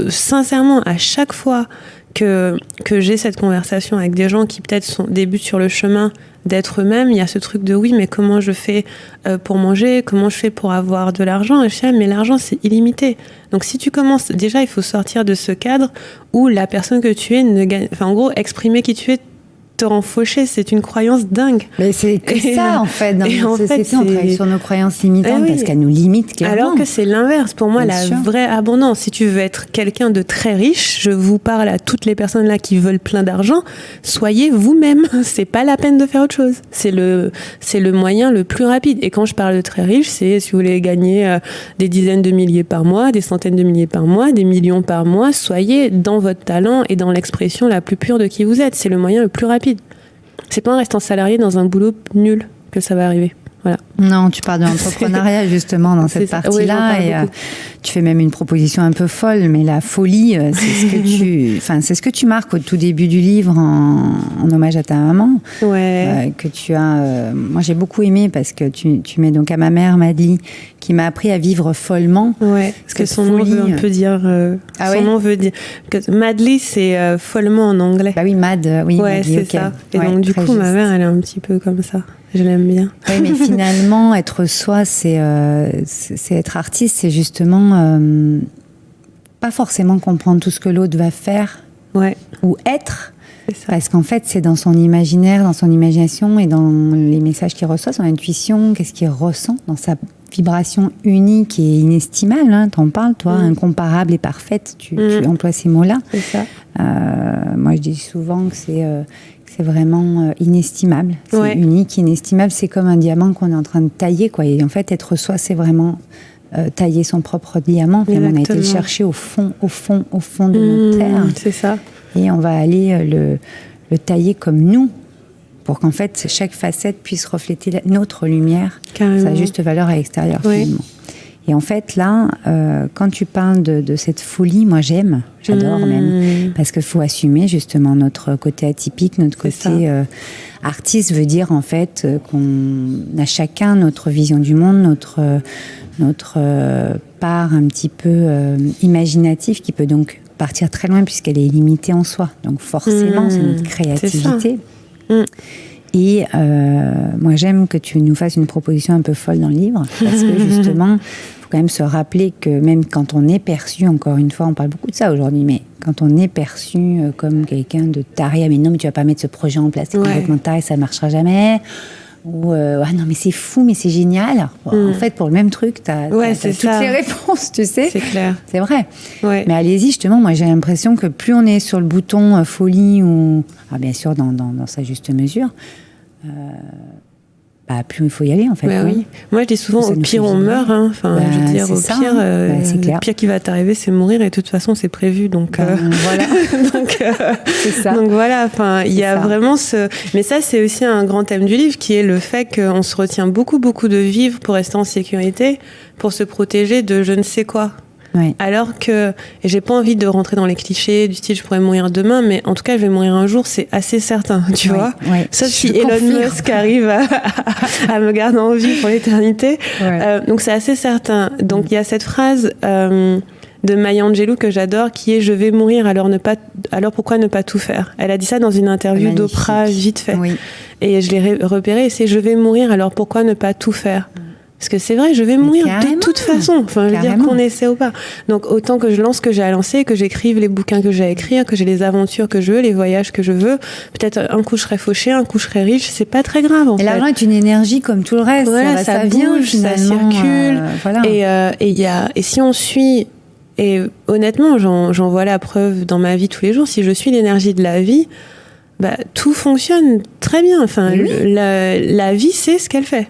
sincèrement, à chaque fois que j'ai cette conversation avec des gens qui peut-être débutent sur le chemin d'être eux-mêmes, il y a ce truc de oui, mais comment je fais pour manger, comment je fais pour avoir de l'argent, et je sais, mais l'argent c'est illimité. Donc si tu commences, déjà il faut sortir de ce cadre où la personne que tu es ne gagne, en gros exprimer qui tu es te rend fauché, c'est une croyance dingue. Mais c'est que ça en fait, dans notre société, on travaille sur nos croyances limitantes parce qu'elles nous limitent clairement. Alors que c'est l'inverse. Pour moi, la vraie abondance, si tu veux être quelqu'un de très riche, je vous parle à toutes les personnes là qui veulent plein d'argent, soyez vous-même. C'est pas la peine de faire autre chose. C'est le moyen le plus rapide. Et quand je parle de très riche, c'est si vous voulez gagner des dizaines de milliers par mois, des centaines de milliers par mois, des millions par mois, soyez dans votre talent et dans l'expression la plus pure de qui vous êtes. C'est le moyen le plus rapide. C'est pas en restant salarié dans un boulot nul que ça va arriver. Voilà. Non, tu parles de l'entrepreneuriat justement dans cette partie-là, oui, et tu fais même une proposition un peu folle, mais la folie, c'est ce que tu marques au tout début du livre en hommage à ta maman, que tu as. Moi, j'ai beaucoup aimé parce que tu mets donc à ma mère Madly, qui m'a appris à vivre follement. Ouais. Parce que son nom veut un peu dire. Son nom veut dire que Madly, c'est follement en anglais. Bah oui, Mad. Oui. Ouais, Madly, c'est ça. Et donc du coup, ma mère, elle est un petit peu comme ça. Je l'aime bien. Oui, mais finalement, être soi, c'est être artiste, c'est justement pas forcément comprendre tout ce que l'autre va faire ou être. Parce qu'en fait, c'est dans son imaginaire, dans son imagination et dans les messages qu'il reçoit, son intuition, qu'est-ce qu'il ressent, dans sa vibration unique et inestimable. Hein, t'en parles, toi, incomparable et parfaite. Tu emploies ces mots-là. C'est ça. Moi, je dis souvent que c'est vraiment inestimable. C'est unique, inestimable. C'est comme un diamant qu'on est en train de tailler, quoi. Et en fait, être soi, c'est vraiment tailler son propre diamant. Enfin, on a été le chercher au fond de notre terre. C'est ça. Et on va aller le tailler comme nous, pour qu'en fait, chaque facette puisse refléter notre lumière, sa juste valeur à l'extérieur, finalement. Et en fait, là, quand tu parles de cette folie, moi j'adore même, parce qu'il faut assumer justement notre côté atypique, notre côté artiste veut dire en fait qu'on a chacun notre vision du monde, notre part un petit peu imaginative qui peut donc partir très loin puisqu'elle est limitée en soi. Donc forcément, c'est notre créativité. Et moi, j'aime que tu nous fasses une proposition un peu folle dans le livre, parce que justement, il faut quand même se rappeler que même quand on est perçu, encore une fois, on parle beaucoup de ça aujourd'hui, mais quand on est perçu comme quelqu'un de taré, mais non, mais tu vas pas mettre ce projet en place, c'est complètement taré, ça marchera jamais. Ou ah non mais c'est fou, mais c'est génial. En fait, pour le même truc, t'as toutes les réponses, tu sais. C'est clair. C'est vrai. Mais allez-y, justement, moi j'ai l'impression que plus on est sur le bouton folie ou bien sûr dans sa juste mesure, plus il faut y aller en fait. Oui. Moi je dis souvent au pire on meurt. Hein. Enfin, je veux dire au pire, le pire qui va t'arriver c'est mourir et de toute façon c'est prévu. Donc voilà. C'est ça. Donc voilà. Enfin, il y a vraiment ce. Mais ça c'est aussi un grand thème du livre qui est le fait qu'on se retient beaucoup de vivre pour rester en sécurité, pour se protéger de je ne sais quoi. Alors que, et j'ai pas envie de rentrer dans les clichés du style je pourrais mourir demain, mais en tout cas je vais mourir un jour, c'est assez certain, tu vois. Sauf si Elon Musk arrive à me garder en vie pour l'éternité. Donc c'est assez certain. Donc il y a cette phrase de Maya Angelou que j'adore qui est je vais mourir, alors pourquoi ne pas tout faire. Elle a dit ça dans une interview d'Oprah vite fait. Et je l'ai repéré et c'est je vais mourir, alors pourquoi ne pas tout faire. Parce que c'est vrai, je vais mourir de toute façon. Enfin, je veux dire qu'on essaie ou pas. Donc, autant que je lance ce que j'ai à lancer, que j'écrive les bouquins que j'ai à écrire, que j'ai les aventures que je veux, les voyages que je veux. Peut-être un coup je serai fauchée, un coup je serai riche. C'est pas très grave, en fait. Et l'argent est une énergie comme tout le reste. Voilà, ça vient, bouge, ça circule. Et si on suit... Et honnêtement, j'en vois la preuve dans ma vie tous les jours. Si je suis l'énergie de la vie, tout fonctionne très bien. Enfin, la vie, c'est ce qu'elle fait.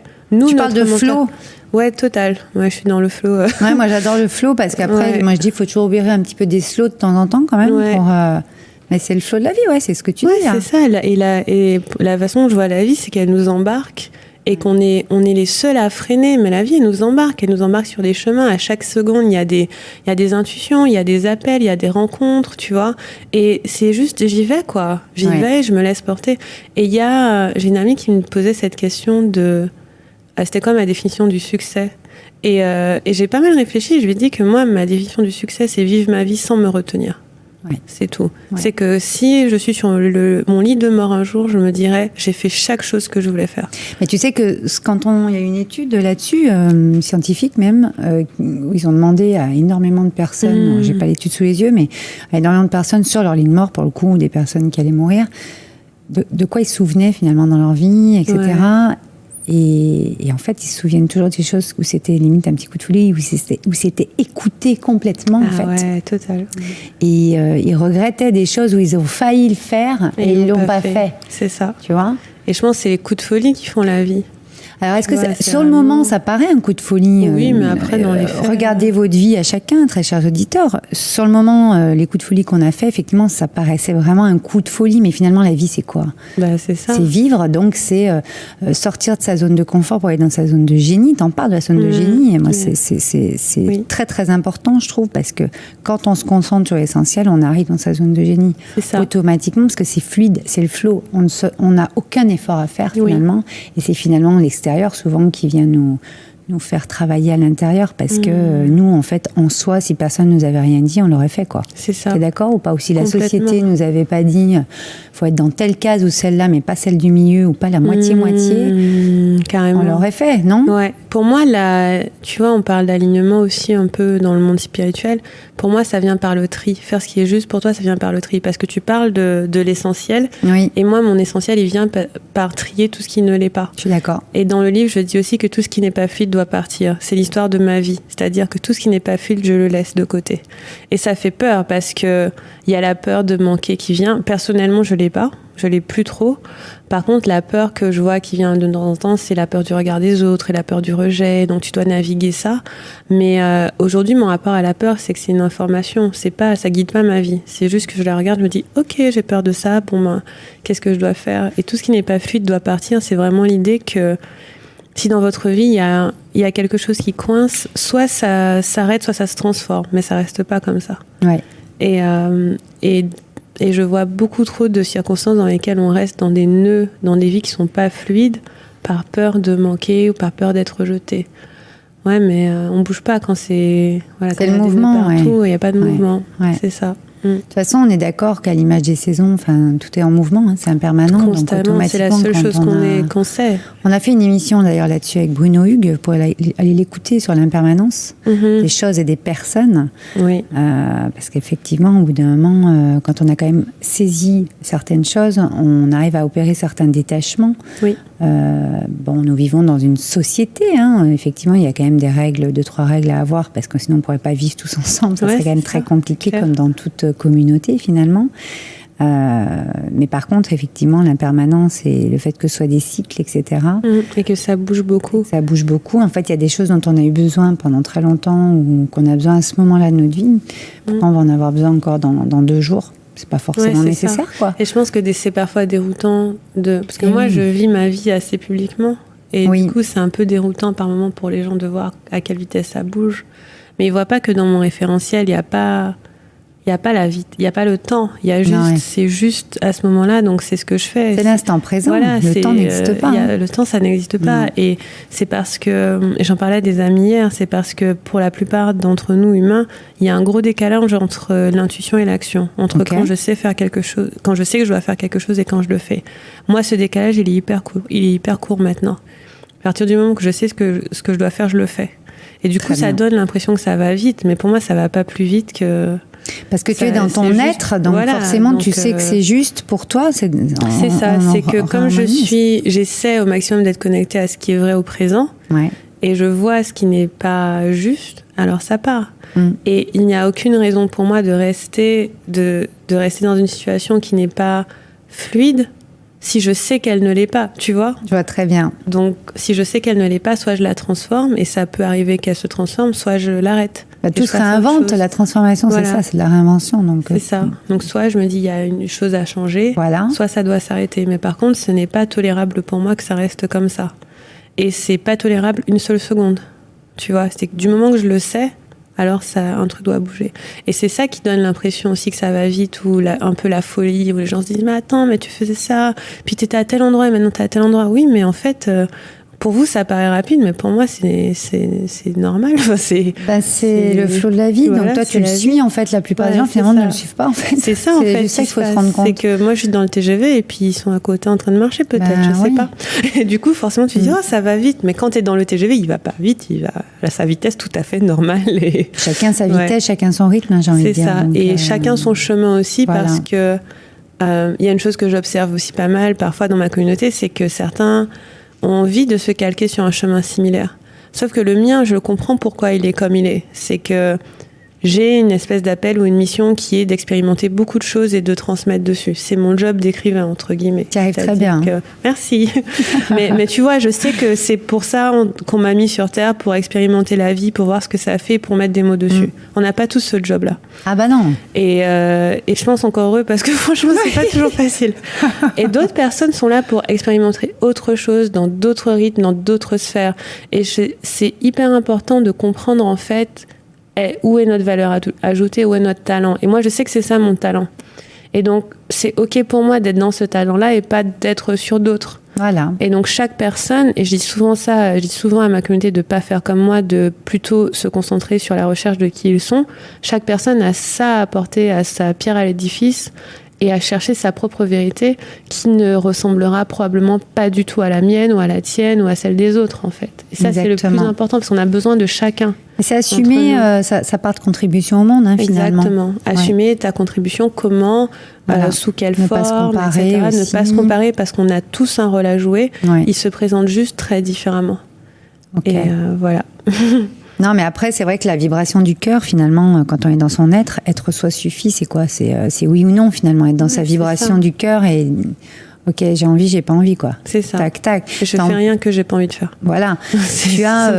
Tu parles de flow. Ouais, total. Ouais, je suis dans le flow. Moi j'adore le flow parce qu'après, moi je dis qu'il faut toujours obéir un petit peu des slows de temps en temps quand même Mais c'est le flow de la vie, ouais, c'est ce que tu dis. C'est ça. Et la façon dont je vois la vie, c'est qu'elle nous embarque et on est les seuls à freiner. Mais la vie, elle nous embarque sur des chemins. À chaque seconde, il y a des intuitions, il y a des appels, il y a des rencontres, tu vois. Et c'est juste, j'y vais, quoi. J'y vais, je me laisse porter. Et j'ai une amie qui me posait cette question c'était quoi ma définition du succès? Et j'ai pas mal réfléchi. Je lui ai dit que moi, ma définition du succès, c'est vivre ma vie sans me retenir. Ouais. C'est tout. Ouais. C'est que si je suis sur mon lit de mort un jour, je me dirais, j'ai fait chaque chose que je voulais faire. Mais tu sais que il y a une étude là-dessus, scientifique même, où ils ont demandé à énormément de personnes, j'ai pas l'étude sous les yeux, mais à énormément de personnes sur leur lit de mort, pour le coup, des personnes qui allaient mourir, de quoi ils se souvenaient finalement dans leur vie, etc. Ouais. Et en fait, ils se souviennent toujours des choses où c'était limite un petit coup de folie, où c'était écouté complètement, en fait. Ouais, total. Et ils regrettaient des choses où ils ont failli le faire et ils l'ont pas fait. C'est ça. Tu vois ? Et je pense que c'est les coups de folie qui font la vie. Alors, est-ce que sur le moment, ça paraît un coup de folie? Oui, mais après, dans les faits... Regardez votre vie à chacun, très chers auditeurs. Sur le moment, les coups de folie qu'on a fait, effectivement, ça paraissait vraiment un coup de folie. Mais finalement, la vie, c'est quoi? C'est ça. C'est vivre, donc c'est sortir de sa zone de confort pour aller dans sa zone de génie. T'en parles de la zone de génie. Et moi, c'est très, très important, je trouve, parce que quand on se concentre sur l'essentiel, on arrive dans sa zone de génie automatiquement, parce que c'est fluide, c'est le flow. On n'a aucun effort à faire, finalement. Et c'est finalement l'extérieur souvent qui vient nous faire travailler à l'intérieur, parce que nous, en fait, en soi, si personne nous avait rien dit, on l'aurait fait, quoi. C'est ça. T'es d'accord ou pas? Ou si la société nous avait pas dit faut être dans telle case ou celle-là, mais pas celle du milieu, ou pas la moitié-moitié, carrément. On l'aurait fait, non? Ouais. Pour moi, tu vois, on parle d'alignement aussi un peu dans le monde spirituel. Pour moi, ça vient par le tri. Faire ce qui est juste pour toi, ça vient par le tri. Parce que tu parles de l'essentiel. Oui. Et moi, mon essentiel, il vient par trier tout ce qui ne l'est pas. Je suis d'accord. Et dans le livre, je dis aussi que tout ce qui n'est pas fluide doit partir. C'est l'histoire de ma vie. C'est-à-dire que tout ce qui n'est pas fluide, je le laisse de côté. Et ça fait peur parce que il y a la peur de manquer qui vient. Personnellement, je l'ai pas. Je l'ai plus trop. Par contre, la peur que je vois qui vient de temps en temps, c'est la peur du regard des autres et la peur du rejet. Donc, tu dois naviguer ça. Mais aujourd'hui, mon rapport à la peur, c'est que c'est une information. Ça guide pas ma vie. C'est juste que je la regarde, je me dis, ok, j'ai peur de ça. Bon, qu'est-ce que je dois faire? Et tout ce qui n'est pas fluide doit partir. C'est vraiment l'idée que si dans votre vie, il y a quelque chose qui coince, soit ça s'arrête, soit ça se transforme. Mais ça reste pas comme ça. Ouais. Et je vois beaucoup trop de circonstances dans lesquelles on reste dans des nœuds, dans des vies qui sont pas fluides, par peur de manquer ou par peur d'être rejeté. Ouais, mais on bouge pas quand c'est... Voilà, c'est le mouvement, partout, il n'y a pas de mouvement. Ouais. C'est ça. De toute façon, on est d'accord qu'à l'image des saisons, tout est en mouvement, c'est impermanent. Constamment, donc c'est la seule chose qu'on sait. On a fait une émission d'ailleurs là-dessus avec Bruno Hugues, pour aller l'écouter sur l'impermanence des choses et des personnes. Oui. Parce qu'effectivement, au bout d'un moment, quand on a quand même saisi certaines choses, on arrive à opérer certains détachements. Oui. Nous vivons dans une société. Effectivement, il y a quand même des règles, 2-3 règles à avoir, parce que sinon on ne pourrait pas vivre tous ensemble. Ça serait quand même très compliqué, comme dans toute communauté finalement. Mais par contre, effectivement, l'impermanence et le fait que ce soit des cycles, etc. Et que ça bouge beaucoup. Ça bouge beaucoup. En fait, il y a des choses dont on a eu besoin pendant très longtemps ou qu'on a besoin à ce moment-là de notre vie. Pourquoi on va en avoir besoin encore dans 2 jours? C'est pas forcément nécessaire, quoi. Et je pense que c'est parfois déroutant parce que moi, je vis ma vie assez publiquement. Et du coup, c'est un peu déroutant par moments pour les gens de voir à quelle vitesse ça bouge. Mais ils voient pas que dans mon référentiel, il y a pas il y a pas le temps, il y a juste c'est juste à ce moment-là, donc c'est ce que je fais. C'est l'instant présent. Voilà, le temps n'existe pas. Le temps, ça n'existe pas. Et c'est parce que, et j'en parlais à des amis hier, c'est parce que pour la plupart d'entre nous humains, il y a un gros décalage entre l'intuition et l'action, entre quand je sais faire quelque chose, quand je sais que je dois faire quelque chose et quand je le fais. Moi, ce décalage, il est hyper court maintenant. À partir du moment que je sais ce que je dois faire, je le fais. Et du coup, ça donne l'impression que ça va vite, mais pour moi, ça va pas plus vite que... Parce que tu es dans ton être, donc forcément tu sais que c'est juste pour toi. C'est ça, c'est que comme j'essaie au maximum d'être connectée à ce qui est vrai au présent, et je vois ce qui n'est pas juste, alors ça part. Et il n'y a aucune raison pour moi de rester dans une situation qui n'est pas fluide, si je sais qu'elle ne l'est pas, tu vois. Je vois très bien. Donc, si je sais qu'elle ne l'est pas, soit je la transforme, et ça peut arriver qu'elle se transforme, soit je l'arrête. Tout se réinvente, la transformation, voilà. C'est ça, c'est de la réinvention. Donc, c'est ça. Donc soit je me dis, il y a une chose à changer, voilà. Soit ça doit s'arrêter. Mais par contre, ce n'est pas tolérable pour moi que ça reste comme ça. Et c'est pas tolérable une seule seconde. Tu vois, c'est que du moment que je le sais, alors un truc doit bouger. Et c'est ça qui donne l'impression aussi que ça va vite, ou un peu la folie, où les gens se disent « Mais attends, mais tu faisais ça, puis t'étais à tel endroit et maintenant t'es à tel endroit. » Oui, mais en fait, pour vous, ça paraît rapide, mais pour moi, c'est normal. Enfin, c'est le flot de la vie. Voilà, donc toi, tu le suis, en fait. La plupart des gens, finalement, ne le suivent pas, en fait. C'est ça, en fait. C'est ça qu'il faut se rendre compte. C'est que moi, je suis dans le TGV et puis ils sont à côté en train de marcher, peut-être, je sais pas. Et du coup, forcément, tu dis « Oh, ça va vite. » Mais quand t'es dans le TGV, il va pas vite, il va à sa vitesse tout à fait normale. Et... Chacun sa vitesse, chacun son rythme, j'ai envie de dire. C'est ça. Donc, et chacun son chemin aussi, parce que il y a une chose que j'observe aussi pas mal, parfois, dans ma communauté, c'est que certains ont envie de se calquer sur un chemin similaire. Sauf que le mien, je comprends pourquoi il est comme il est. C'est que j'ai une espèce d'appel ou une mission qui est d'expérimenter beaucoup de choses et de transmettre dessus. C'est mon job d'écrivain, entre guillemets. Tu arrives très bien. Merci. mais tu vois, je sais que c'est pour ça qu'on m'a mis sur Terre, pour expérimenter la vie, pour voir ce que ça fait, pour mettre des mots dessus. On n'a pas tous ce job-là. Ah bah non. Et je pense encore heureux, parce que franchement, c'est pas toujours facile. Et d'autres personnes sont là pour expérimenter autre chose, dans d'autres rythmes, dans d'autres sphères. Et c'est hyper important de comprendre, en fait, où est notre valeur ajoutée, où est notre talent. Et moi, je sais que c'est ça mon talent. Et donc, c'est OK pour moi d'être dans ce talent-là et pas d'être sur d'autres. Voilà. Et donc, chaque personne, et je dis souvent à ma communauté de ne pas faire comme moi, de plutôt se concentrer sur la recherche de qui ils sont. Chaque personne a ça à apporter, à sa pierre à l'édifice, et à chercher sa propre vérité qui ne ressemblera probablement pas du tout à la mienne ou à la tienne ou à celle des autres, en fait. Et ça, c'est le plus important, parce qu'on a besoin de chacun. Et c'est assumer sa part de contribution au monde, finalement. Exactement. Assumer ta contribution, comment, sous quelle forme, etc. Ne pas se comparer, parce qu'on a tous un rôle à jouer. Ouais. Il se présente juste très différemment. Okay. Et voilà. Non, mais après, c'est vrai que la vibration du cœur, finalement, quand on est dans son être soi suffit, c'est quoi ? C'est oui ou non, finalement, être dans sa vibration du cœur et... Ok, j'ai envie, j'ai pas envie, quoi. C'est ça. Tac, tac. Et je fais rien que j'ai pas envie de faire. Voilà. Tu as,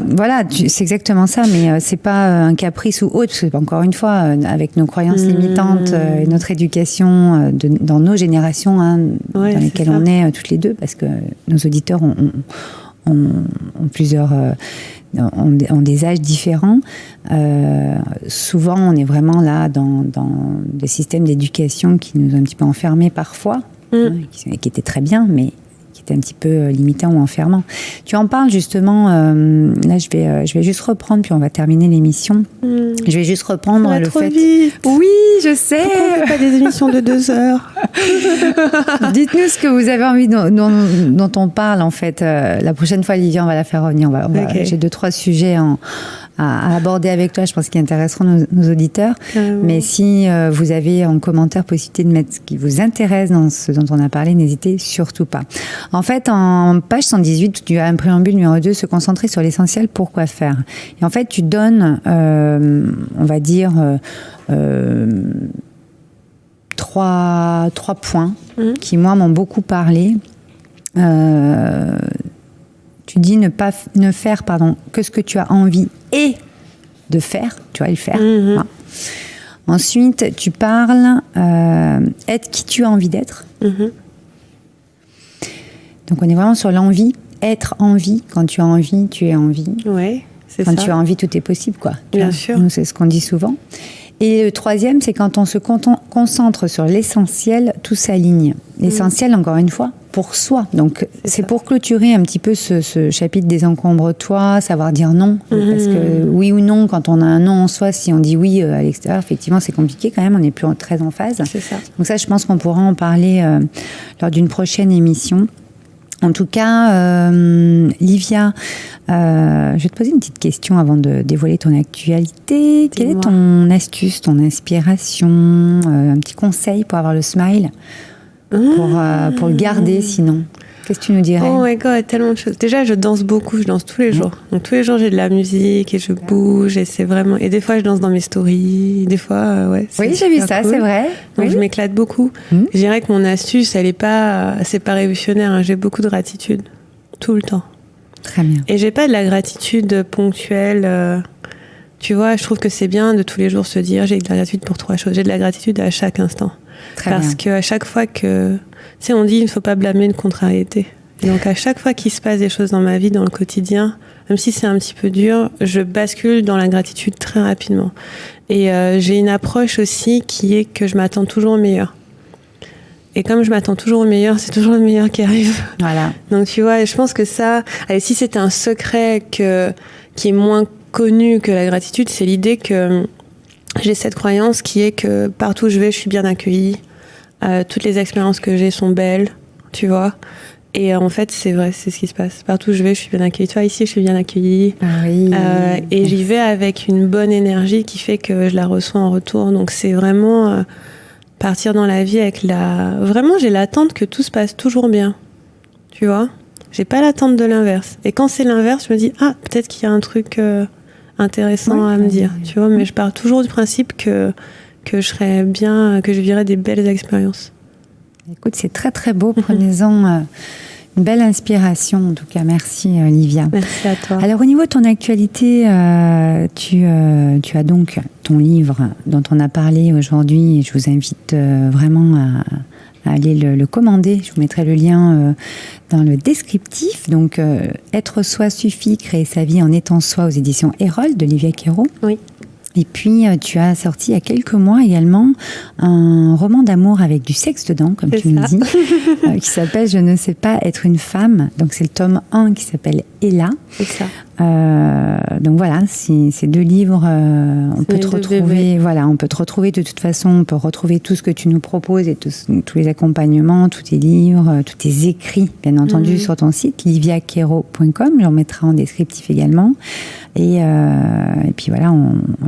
voilà, c'est exactement ça, mais c'est pas un caprice ou autre, parce que encore une fois, avec nos croyances limitantes, et notre éducation dans nos générations, dans lesquelles on est toutes les deux, parce que nos auditeurs ont plusieurs. Ont des âges différents. Souvent, on est vraiment là dans des systèmes d'éducation qui nous ont un petit peu enfermés parfois, qui étaient très bien, mais qui étaient un petit peu limitants ou enfermants. Tu en parles justement, là je vais juste reprendre, puis on va terminer l'émission. Je vais juste reprendre le fait... Vite. Oui, je sais. Pourquoi on ne fait pas des émissions de 2 heures? Dites-nous ce que vous avez envie dont on parle, en fait. La prochaine fois, Livia, on va la faire revenir. J'ai 2-3 sujets à aborder avec toi, je pense, qui intéresseront nos auditeurs. Mais si vous avez en commentaire possibilité de mettre ce qui vous intéresse dans ce dont on a parlé, n'hésitez surtout pas. En fait, en page 118, tu as un préambule numéro 2, se concentrer sur l'essentiel, pourquoi faire. Et en fait, tu donnes, on va dire, 3 points qui, moi, m'ont beaucoup parlé. Tu dis ne faire que ce que tu as envie et de faire, tu vas le faire. Voilà. Ensuite, tu parles être qui tu as envie d'être. Donc, on est vraiment sur l'envie, être en vie. Quand tu as envie, tu es en vie. Ouais, c'est quand ça. tu as envie, tout est possible, quoi. Bien sûr. Nous, c'est ce qu'on dit souvent. Et le troisième, c'est quand on se concentre sur l'essentiel, tout s'aligne. L'essentiel, encore une fois, pour soi. Donc, c'est pour clôturer un petit peu ce chapitre désencombre-toi, savoir dire non. Parce que oui ou non, quand on a un non en soi, si on dit oui à l'extérieur, effectivement, c'est compliqué quand même, on n'est plus très en phase. C'est ça. Donc ça, je pense qu'on pourra en parler lors d'une prochaine émission. En tout cas, Livia, je vais te poser une petite question avant de dévoiler ton actualité. Quelle est ton astuce, ton inspiration, un petit conseil pour avoir le smile, pour le garder sinon? Qu'est-ce que tu nous dirais? Oh my God, tellement de choses. Déjà, je danse beaucoup, je danse tous les jours. Donc tous les jours, j'ai de la musique et je bouge et c'est vraiment... Et des fois, je danse dans mes stories, des fois, oui, j'ai vu ça, cool. C'est vrai. Donc je m'éclate beaucoup. Je dirais que mon astuce, c'est pas révolutionnaire, hein. J'ai beaucoup de gratitude, tout le temps. Très bien. Et j'ai pas de la gratitude ponctuelle... Tu vois, je trouve que c'est bien de tous les jours se dire j'ai de la gratitude pour 3 choses. J'ai de la gratitude à chaque instant. Parce qu'à chaque fois que... Tu sais, on dit il ne faut pas blâmer une contrariété. Et donc à chaque fois qu'il se passe des choses dans ma vie, dans le quotidien, même si c'est un petit peu dur, je bascule dans la gratitude très rapidement. Et j'ai une approche aussi qui est que je m'attends toujours au meilleur. Et comme je m'attends toujours au meilleur, c'est toujours le meilleur qui arrive. Voilà. Donc tu vois, je pense que ça... Allez, si c'était un secret qui est moins connu que la gratitude, c'est l'idée que j'ai cette croyance qui est que partout où je vais, je suis bien accueillie. Toutes les expériences que j'ai sont belles, tu vois. Et en fait, c'est vrai, c'est ce qui se passe. Partout où je vais, je suis bien accueillie. Toi, ici, je suis bien accueillie. Oui. Et j'y vais avec une bonne énergie qui fait que je la reçois en retour. Donc c'est vraiment partir dans la vie avec Vraiment, j'ai l'attente que tout se passe toujours bien. Tu vois ? J'ai pas l'attente de l'inverse. Et quand c'est l'inverse, je me dis, peut-être qu'il y a un truc intéressant à me dire. Tu vois, mais je pars toujours du principe que je serais bien, que je vivrais des belles expériences. Écoute, c'est très très beau. Prenez-en une belle inspiration. En tout cas, merci Livia. Merci à toi. Alors au niveau de ton actualité, tu as donc ton livre dont on a parlé aujourd'hui. Et je vous invite vraiment à aller le commander. Je vous mettrai le lien dans le descriptif. Donc, Être soi suffit, créer sa vie en étant soi aux éditions Erol de Livia Quero. Oui. Et puis, tu as sorti il y a quelques mois également un roman d'amour avec du sexe dedans, comme tu me dis, qui s'appelle « Je ne sais pas être une femme ». Donc, c'est le tome 1 qui s'appelle « Ella ». C'est ça. Donc voilà, ces 2 livres, on peut te retrouver. Voilà, on peut te retrouver de toute façon. On peut retrouver tout ce que tu nous proposes et tous les accompagnements, tous tes livres, tous tes écrits, bien entendu, sur ton site liviaquero.com. J'en mettrai en descriptif également. Et puis voilà,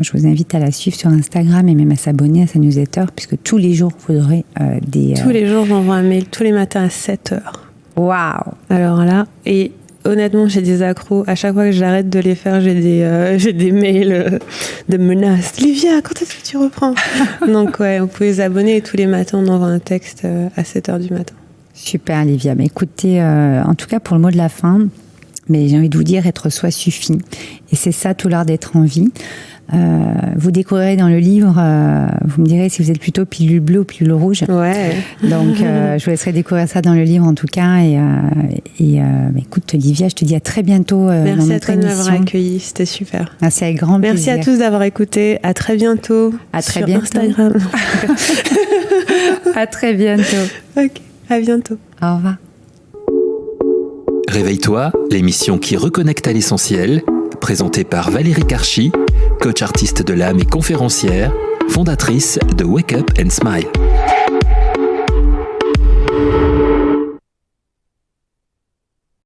je vous invite à la suivre sur Instagram et même à s'abonner à sa newsletter, puisque tous les jours vous aurez des. Tous les jours, j'envoie un mail tous les matins à 7h. Waouh! Alors là, et honnêtement, j'ai des accros. À chaque fois que j'arrête de les faire, j'ai des mails de menaces. Livia, quand est-ce que tu reprends? Donc ouais, vous pouvez vous abonner et tous les matins, on envoie un texte à 7h du matin. Super, Livia. Mais écoutez, en tout cas, pour le mot de la fin, mais j'ai envie de vous dire, être soi suffit. Et c'est ça, tout l'art d'être en vie. Vous découvrirez dans le livre, vous me direz si vous êtes plutôt pilule bleue ou pilule rouge. Ouais. Donc, je vous laisserai découvrir ça dans le livre en tout cas. Écoute, Livia, je te dis à très bientôt dans notre émission. Merci à toi de m'avoir accueilli, c'était super. Merci avec grand plaisir. Merci à tous d'avoir écouté. À très bientôt. À très sur bientôt. Instagram. À très bientôt. Ok, à bientôt. Au revoir. Réveille-toi, l'émission qui reconnecte à l'essentiel, présentée par Valérie Karchi, coach artiste de l'âme et conférencière, fondatrice de Wake Up and Smile.